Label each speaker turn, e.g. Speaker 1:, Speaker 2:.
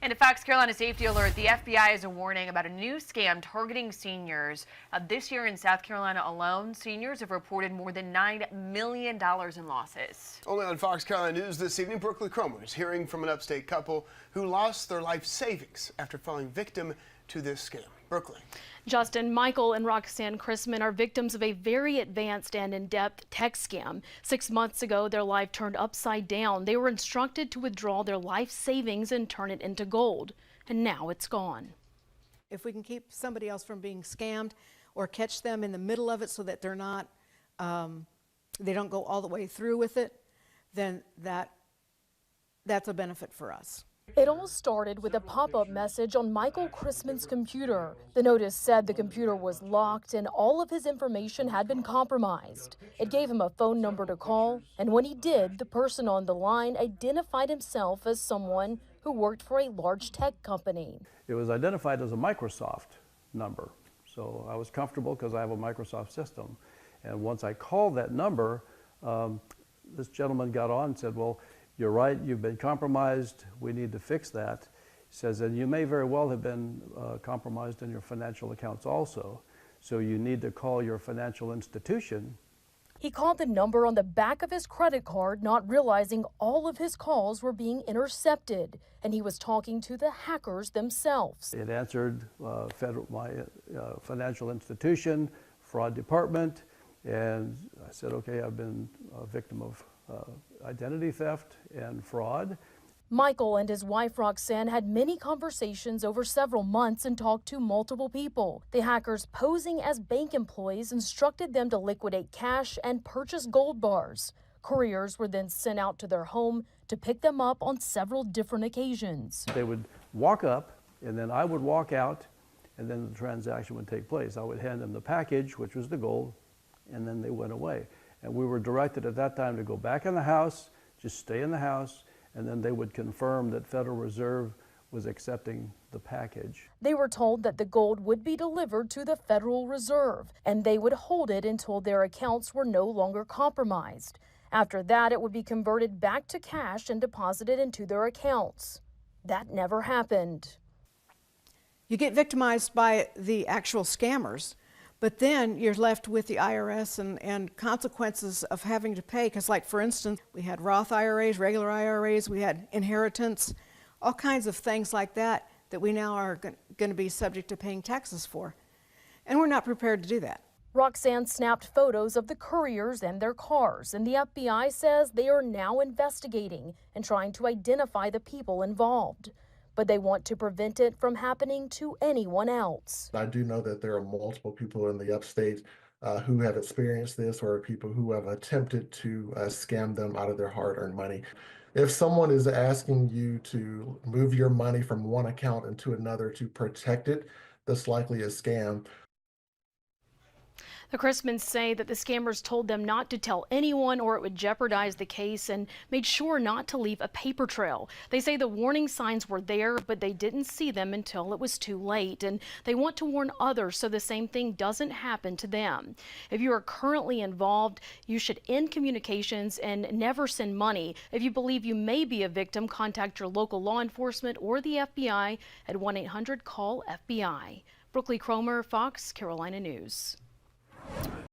Speaker 1: And a Fox Carolina safety alert, the FBI is a warning about a new scam targeting seniors. This year in South Carolina alone, seniors have reported more than $9 million in losses.
Speaker 2: Only on Fox Carolina News this evening, Brookley Cromer is hearing from an upstate couple who lost their life savings after falling victim to this scam. Brookley.
Speaker 3: Justin, Michael and Roxanne Chrisman are victims of a very advanced and in-depth text scam. 6 months ago, their life turned upside down. They were instructed to withdraw their life savings and turn it into gold. And now it's gone.
Speaker 4: If we can keep somebody else from being scammed or catch them in the middle of it so that they're not, they don't go all the way through with it, then that's a benefit for us.
Speaker 3: It all started with a pop-up message on Michael Chrisman's computer. The notice said the computer was locked and all of his information had been compromised. It gave him a phone number to call, and when he did, the person on the line identified himself as someone who worked for a large tech company.
Speaker 5: It was identified as a Microsoft number, so I was comfortable because I have a Microsoft system. And once I called that number, this gentleman got on and said, well, you're right, you've been compromised, we need to fix that. He says, and you may very well have been compromised in your financial accounts also, so you need to call your financial institution.
Speaker 3: He called the number on the back of his credit card, not realizing all of his calls were being intercepted, and he was talking to the hackers themselves. It
Speaker 5: answered my financial institution, fraud department, and I said, okay, I've been a victim of identity theft and fraud.
Speaker 3: Michael and his wife Roxanne had many conversations over several months and talked to multiple people. The hackers, posing as bank employees, instructed them to liquidate cash and purchase gold bars. Couriers were then sent out to their home to pick them up on several different occasions.
Speaker 5: They would walk up and then I would walk out and then the transaction would take place. I would hand them the package, which was the gold, and then they went away. And we were directed at that time to go back in the house, just stay in the house, and then they would confirm that Federal Reserve was accepting the package.
Speaker 3: They were told that the gold would be delivered to the Federal Reserve, and they would hold it until their accounts were no longer compromised. After that, it would be converted back to cash and deposited into their accounts. That never happened.
Speaker 4: You get victimized by the actual scammers, but then you're left with the IRS and consequences of having to pay. Because, like, for instance, we had Roth IRAs, regular IRAs, we had inheritance, all kinds of things like that that we now are going to be subject to paying taxes for. And we're not prepared to do that.
Speaker 3: Roxanne snapped photos of the couriers and their cars, and the FBI says they are now investigating and trying to identify the people involved. But they want to prevent it from happening to anyone else.
Speaker 6: I do know that there are multiple people in the upstate who have experienced this, or people who have attempted to scam them out of their hard-earned money. If someone is asking you to move your money from one account into another to protect it, that's likely a scam.
Speaker 3: The Chrismans say that the scammers told them not to tell anyone or it would jeopardize the case and made sure not to leave a paper trail. They say the warning signs were there, but they didn't see them until it was too late. And they want to warn others so the same thing doesn't happen to them. If you are currently involved, you should end communications and never send money. If you believe you may be a victim, contact your local law enforcement or the FBI at 1-800-CALL-FBI. Brookley Cromer, Fox Carolina News.